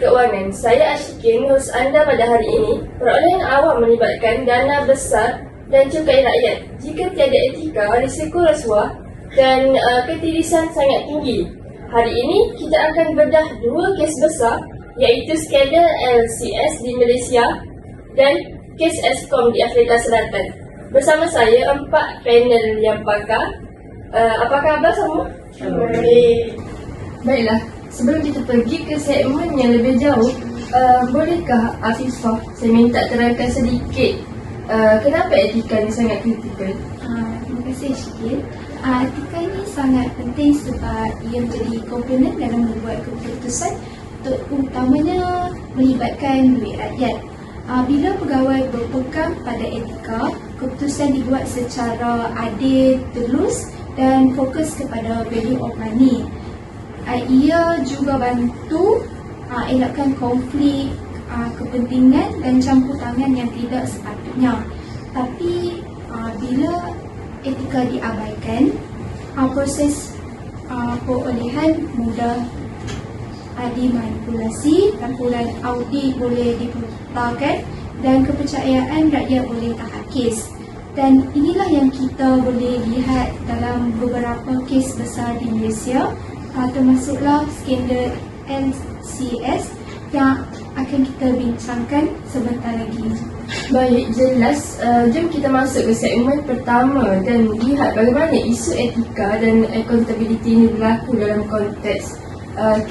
Keuangan. Saya Ashikin, hos anda pada hari ini. Perolehan awam melibatkan dana besar dan cukai rakyat. Jika tiada etika, risiko rasuah dan ketirisan sangat tinggi. Hari ini kita akan bedah dua kes besar, iaitu skandal LCS di Malaysia dan kes Eskom di Afrika Selatan. Bersama saya 4 panel yang pakar. Apa khabar semua? Baik. Baiklah, sebelum kita pergi ke segmen yang lebih jauh, bolehkah Afifah saya minta terangkan sedikit kenapa etika ni sangat kritikal? Terima kasih Syekil. Etika ini sangat penting sebab ia menjadi komponen dalam membuat keputusan, terutamanya melibatkan duit rakyat. Bila pegawai berpegang pada etika, keputusan dibuat secara adil, telus dan fokus kepada value of money. Ia juga bantu elakkan konflik kepentingan dan campur tangan yang tidak sepatutnya. Tapi bila etika diabaikan, proses perolehan mudah dimanipulasi, laporan audit boleh diputarkan dan kepercayaan rakyat boleh terhakis. Dan inilah yang kita boleh lihat dalam beberapa kes besar di Malaysia, termasuklah skandal LCS yang akan kita bincangkan sebentar lagi. Baik, jelas. Jom kita masuk ke segmen pertama dan lihat bagaimana isu etika dan accountability ini berlaku dalam konteks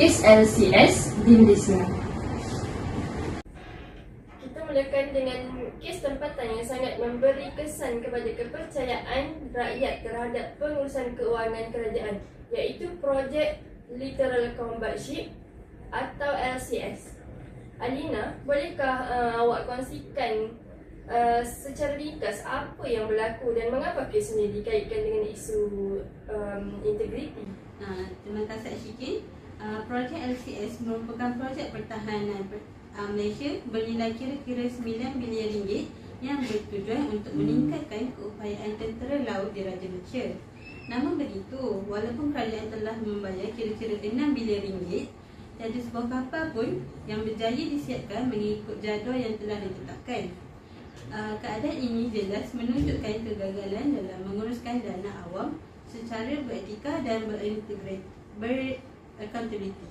kes LCS di Malaysia. Kita mulakan dengan kes tempatan yang sangat memberi kesan kepada kepercayaan rakyat terhadap pengurusan keuangan kerajaan, iaitu projek Literal Combat Ship atau LCS. Alina, bolehkah awak kongsikan secara ringkas apa yang berlaku dan mengapa kes ini dikaitkan dengan isu integriti? Terima kasih Ashikin. Projek LCS merupakan projek pertahanan Malaysia bernilai kira-kira 9 bilion ringgit yang bertujuan untuk meningkatkan keupayaan tentera laut di Raja Malaysia. Namun begitu, walaupun kerajaan telah membayar kira-kira 6 bilion ringgit, tiada sebuah kapal pun yang berjaya disiapkan mengikut jadual yang telah ditetapkan. Keadaan ini jelas menunjukkan kegagalan dalam menguruskan dana awam secara beretika dan accountability.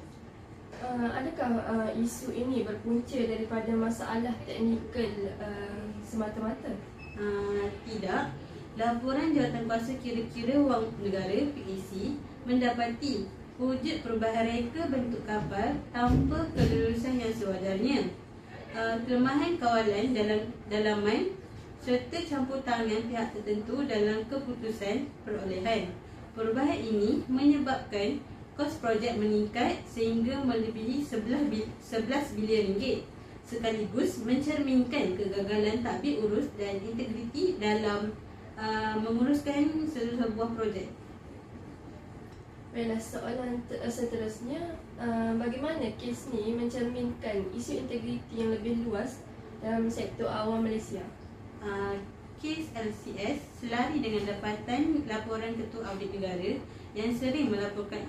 Adakah isu ini berpunca daripada masalah teknikal semata-mata? Tidak. Laporan Jawatankuasa Kira-kira Wang Negara (PAC) mendapati wujud perubahan reka bentuk kapal tanpa kelulusan yang sewajarnya, kelemahan kawalan dalam dalaman serta campur tangan pihak tertentu dalam keputusan perolehan. Perubahan ini menyebabkan kos projek meningkat sehingga melebihi 11 bilion ringgit, sekaligus mencerminkan kegagalan tadbir urus dan integriti dalam menguruskan sebuah projek. Baiklah, soalan seterusnya, bagaimana kes ni mencerminkan isu integriti yang lebih luas dalam sektor awam Malaysia? Kes LCS selari dengan dapatan laporan Ketua Audit Negara yang sering melaporkan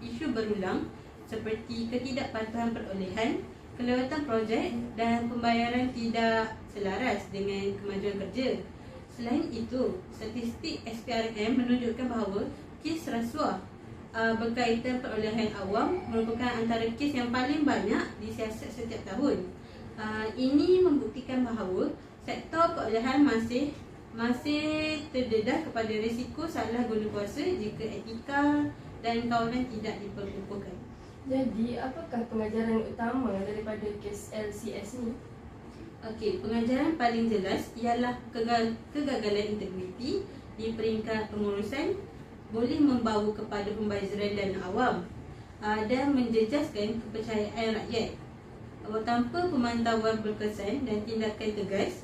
isu berulang seperti ketidakpatuhan perolehan, kelewatan projek dan pembayaran tidak selaras dengan kemajuan kerja. Selain itu, statistik SPRM menunjukkan bahawa kes rasuah berkaitan perolehan awam merupakan antara kes yang paling banyak disiasat setiap tahun. Ini membuktikan bahawa sektor perolehan masih terdedah kepada risiko salah guna kuasa jika etika dan kawalan tidak diperlukan. Jadi, apakah pengajaran utama daripada kes LCS ni? Pengajaran paling jelas ialah kegagalan integriti di peringkat pengurusan boleh membawa kepada pembaziran dana awam dan menjejaskan kepercayaan rakyat. Tanpa pemantauan berkesan dan tindakan tegas,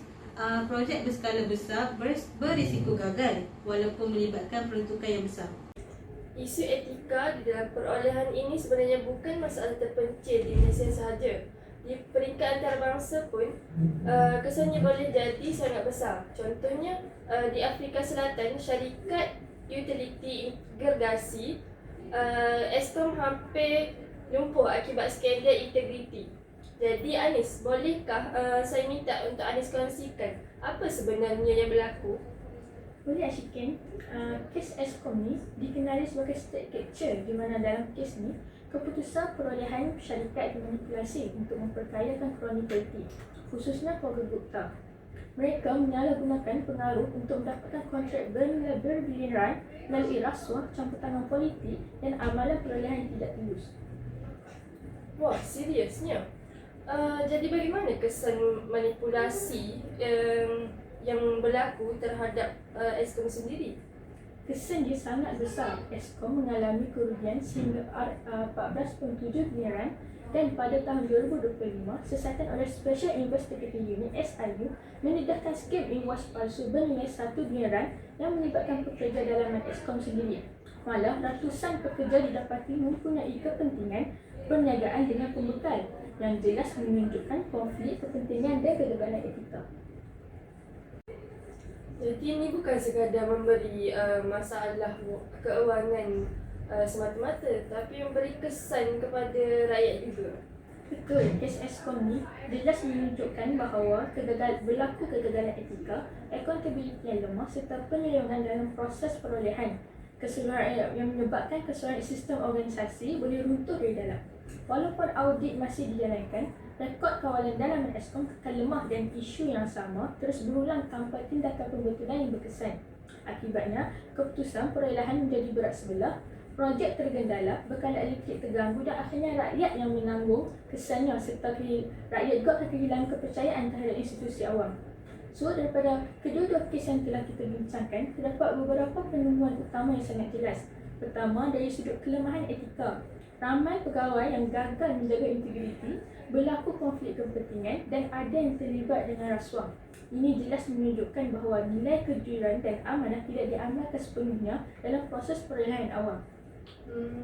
projek berskala besar berisiko gagal walaupun melibatkan peruntukan yang besar. Isu etika di dalam perolehan ini sebenarnya bukan masalah terpencil di Malaysia sahaja. Di peringkat antarabangsa pun kesannya boleh jadi sangat besar. Contohnya di Afrika Selatan, syarikat utility gergasi Eskom hampir lumpuh akibat skandal integriti. Jadi Anis, bolehkah saya minta untuk Anis kongsikan apa sebenarnya yang berlaku? Boleh Ashikin, kes Eskom ni dikenali sebagai state capture di mana dalam kes ni keputusan perolehan syarikat dimanipulasi untuk memperkayakan kroni politik, khususnya keluarga Gupta. Mereka menyalahgunakan pengaruh untuk mendapatkan kontrak bernilai berbilion rand melalui rasuah, campur tangan politik dan amalan perolehan yang tidak tulus. Wah, seriusnya? Jadi bagaimana kesan manipulasi yang berlaku terhadap Eskom sendiri? Kesan dia sangat besar. Eskom mengalami kerugian sehingga 14.7 bilion rand dan pada tahun 2025, siasatan oleh Special Investigative Unit SIU mendedahkan skem invoice palsu bernilai 1 bilion rand yang melibatkan pekerja dalaman Eskom sendiri. Malah, ratusan pekerja didapati mempunyai kepentingan perniagaan dengan pembekal yang jelas menunjukkan konflik kepentingan dan kegagalan etika. Jadi ini bukan sekadar memberi masalah keuangan semata-mata, tapi memberi kesan kepada rakyat juga. Betul, kes Eskom ni jelas menunjukkan bahawa berlaku kegagalan etika, accountability yang lemah serta penyelewengan dalam proses perolehan keseluruhan yang menyebabkan keseluruhan sistem organisasi boleh runtuh dari dalam. Walaupun audit masih dijalankan, rekod kawalan dalaman Eskom kekal lemah dan isu yang sama terus berulang tanpa tindakan pembetulan yang berkesan. Akibatnya, keputusan perolehan menjadi berat sebelah, projek tergendala, bekalan elektrik terganggu dan akhirnya rakyat yang menanggung kesannya serta rakyat juga akan kehilangan kepercayaan terhadap institusi awam. So, daripada kedua-dua kes yang telah kita bincangkan, terdapat beberapa penemuan utama yang sangat jelas. Pertama, dari sudut kelemahan etika. Ramai pegawai yang gagal menjaga integriti, berlaku konflik kepentingan dan ada yang terlibat dengan rasuah. Ini jelas menunjukkan bahawa nilai kejujuran dan amanah tidak diamalkan sepenuhnya dalam proses perolehan awam.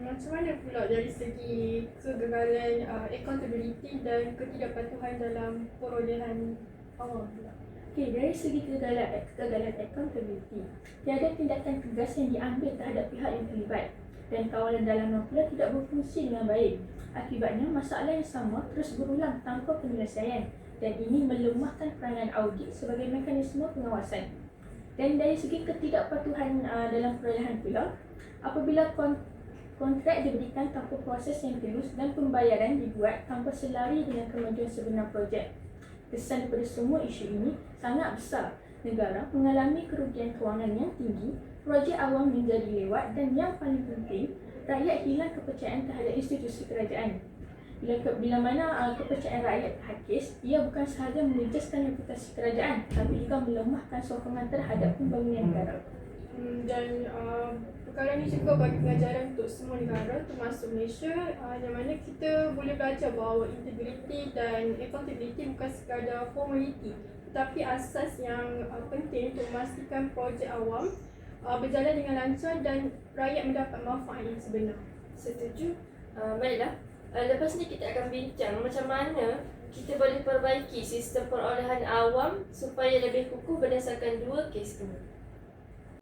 Macam mana pula dari segi kegagalan accountability dan ketidakpatuhan dalam perolehan awam pula? Okey, dari segi kegagalan accountability, tiada tindakan tegas yang diambil terhadap pihak yang terlibat dan kawalan dalaman pula tidak berfungsi dengan baik. Akibatnya, masalah yang sama terus berulang tanpa penyelesaian dan ini melemahkan peranan audit sebagai mekanisme pengawasan. Dan dari segi ketidakpatuhan dalam perolehan pula, apabila kontrak diberikan tanpa proses yang tulus dan pembayaran dibuat tanpa selari dengan kemajuan sebenar projek. Kesan daripada semua isu ini sangat besar. Negara mengalami kerugian kewangan yang tinggi, projek awam menjadi lewat dan yang paling penting, rakyat hilang kepercayaan terhadap institusi kerajaan. Bila mana kepercayaan rakyat terhakis, ia bukan sahaja menjejaskan reputasi kerajaan tapi juga melemahkan sokongan terhadap pembangunan negara. Dan perkara ini juga bagi pengajaran untuk semua negara termasuk Malaysia, yang mana kita boleh belajar bahawa integriti dan accountability bukan sekadar formaliti tetapi asas yang penting untuk memastikan projek awam berjalan dengan lancar dan rakyat mendapat manfaat yang sebenar. Setuju? Baiklah, lepas ni kita akan bincang macam mana kita boleh perbaiki sistem perolehan awam supaya lebih kukuh berdasarkan dua kes ini.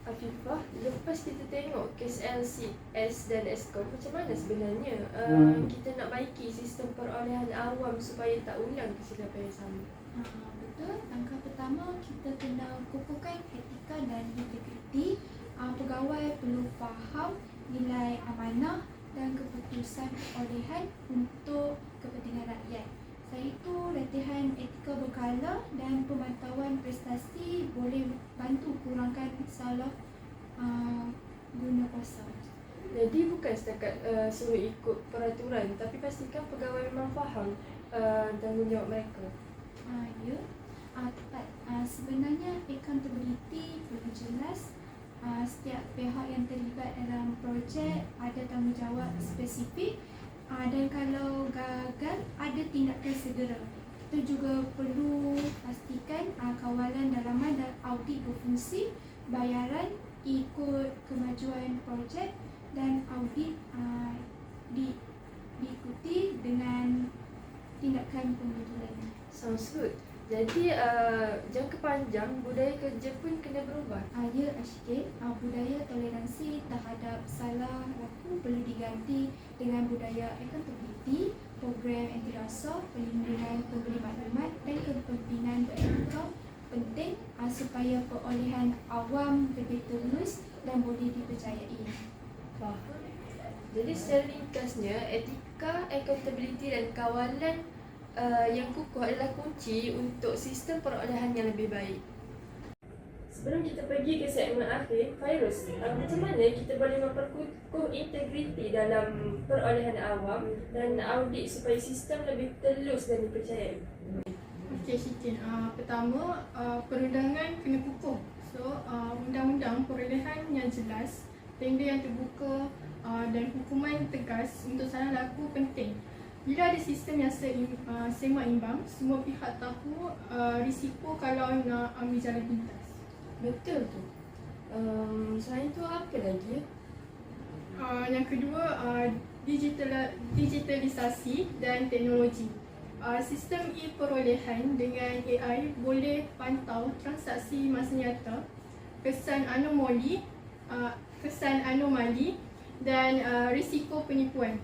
Afifah, lepas kita tengok kes LCS dan Eskom, macam mana sebenarnya kita nak baiki sistem perolehan awam supaya tak ulang kesilapan yang sama? Betul, langkah pertama kita kena kukuhkan etika dan integriti. Pegawai perlu faham nilai amanah dan keputusan perolehan untuk kepentingan rakyat. Selain itu, latihan etika berkala dan pemantauan prestasi boleh bantu kurangkan salah guna kuasa. Jadi bukan setakat suruh ikut peraturan, tapi pastikan pegawai memang faham tanggungjawab mereka. Ya, tepat. Sebenarnya accountability perlu jelas. Setiap pihak yang terlibat dalam projek ada tanggungjawab spesifik. Dan kalau gagal, ada tindakan segera. Kita juga perlu pastikan kawalan dalaman dan audit berfungsi, bayaran ikut kemajuan projek dan audit diikuti dengan tindakan pembetulan. Sounds good. Jadi jangka panjang budaya kerja pun kena berubah. Ya, Ashik, budaya toleransi terhadap salah laku perlu diganti dengan budaya accountability. program anti rasuah, perlindungan pemberi maklumat dan kepimpinan beretika penting supaya perolehan awam lebih tulus dan boleh dipercayai. Wah. Jadi secara ringkasnya, etika, accountability dan kawalan yang kukuh adalah kunci untuk sistem perolehan yang lebih baik. Sebelum kita pergi ke segmen akhir, Fairuz, macam mana kita boleh memperkukuh integriti dalam perolehan awam dan audit supaya sistem lebih telus dan dipercayai? Okey, Siti. Pertama, perundangan kena kukuh. So, undang-undang perolehan yang jelas, tender yang terbuka dan hukuman tegas untuk salah laku penting. Bila ada sistem yang seimbang, semua pihak tahu risiko kalau nak ambil jalan pintas. Betul tu. Selain tu apa lagi? Yang kedua, digitalisasi dan teknologi. Sistem e-perolehan dengan AI boleh pantau transaksi masa nyata, kesan anomali dan risiko penipuan.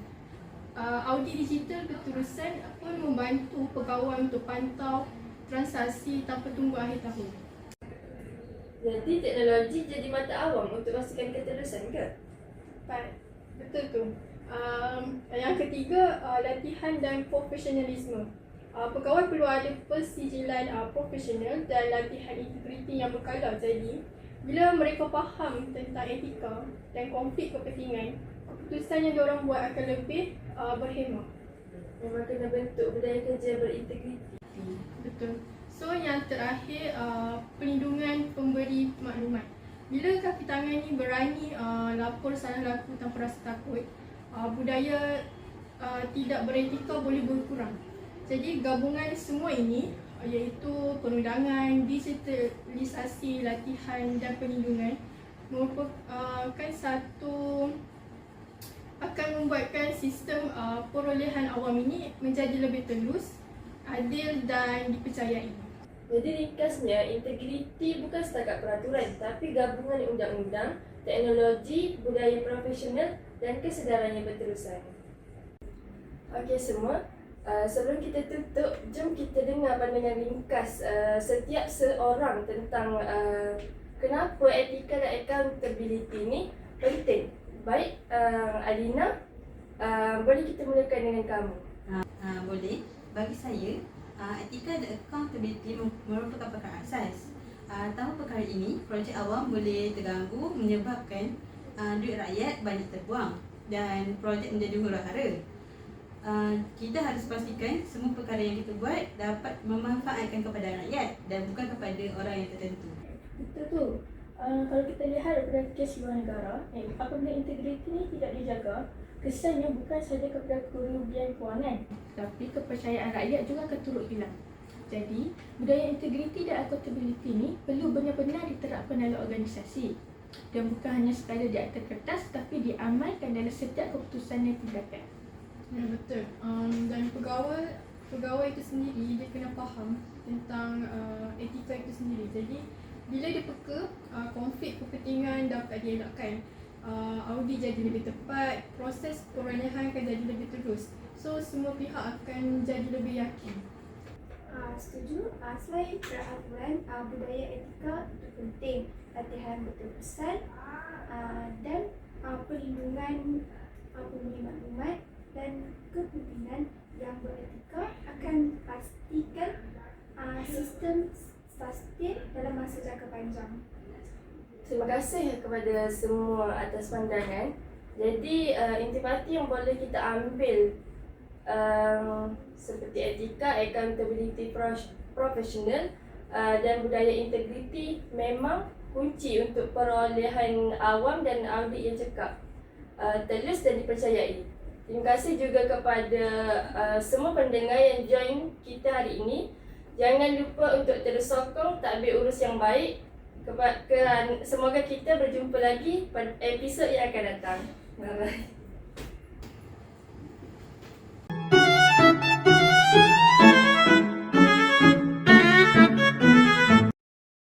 Audit digital berterusan pun membantu pegawai untuk pantau transaksi tanpa tunggu akhir tahun. Jadi teknologi jadi mata awam untuk pastikan ketelusan ke? Betul tu. Yang ketiga, latihan dan profesionalisme. Pegawai perlu ada persijilan profesional dan latihan integriti yang berkala. Jadi, bila mereka faham tentang etika dan konflik kepentingan, keputusan yang diorang buat akan lebih berhemah. Memang kena bentuk budaya kerja berintegriti. Betul. So, yang terakhir, pelindungan pemberi maklumat. Bila kaki tangan ni berani lapor salah laku tanpa rasa takut, budaya tidak beretika boleh berkurang. Jadi gabungan semua ini iaitu perundangan, digitalisasi, latihan dan perlindungan merupakan akan membuatkan sistem perolehan awam ini menjadi lebih telus, adil dan dipercayai. Jadi ringkasnya, integriti bukan setakat peraturan, tapi gabungan undang-undang, teknologi, budaya profesional dan kesedaran yang berterusan. Okey semua, sebelum kita tutup, jom kita dengar pandangan ringkas setiap seorang tentang kenapa etika dan accountability ni penting. Baik, Alina, boleh kita mulakan dengan kamu? Boleh. Bagi saya, etika dan accountability merupakan perkara asas. Tanpa perkara ini, projek awam boleh terganggu menyebabkan duit rakyat banyak terbuang dan projek menjadi hura-hara. Kita harus pastikan semua perkara yang kita buat dapat memanfaatkan kepada rakyat dan bukan kepada orang yang tertentu. Betul tu. Kalau kita lihat daripada kes luar negara, apabila integriti ni tidak dijaga, kesannya bukan sahaja kepada kerugian kewangan, tapi kepercayaan rakyat juga akan turut hilang. Jadi, budaya integriti dan accountability ni perlu benar-benar diterapkan dalam organisasi dan bukan hanya sekadar di atas kertas, tapi diamalkan dalam setiap keputusan yang tindakan. Ya, betul. Dan pegawai itu sendiri dia kena faham tentang etika itu sendiri. Jadi bila dia peka, konflik kepentingan dapat dielakkan, audit jadi lebih tepat, proses perolehan akan jadi lebih terus. So semua pihak akan jadi lebih yakin. Setuju. Selain peraturan, budaya etika itu penting. Latihan berterusan dan perlindungan pemberi maklumat dan kepimpinan yang beretika akan pastikan sistem sustain dalam masa jangka panjang. Terima kasih kepada semua atas pandangan. Jadi intipati yang boleh kita ambil seperti etika, accountability profesional dan budaya integriti memang kunci untuk perolehan awam dan audit yang cekap, telus dan dipercayai. Terima kasih juga kepada semua pendengar yang join kita hari ini. Jangan lupa untuk terus sokong tadbir urus yang baik. Semoga kita berjumpa lagi pada episod yang akan datang. Bye-bye.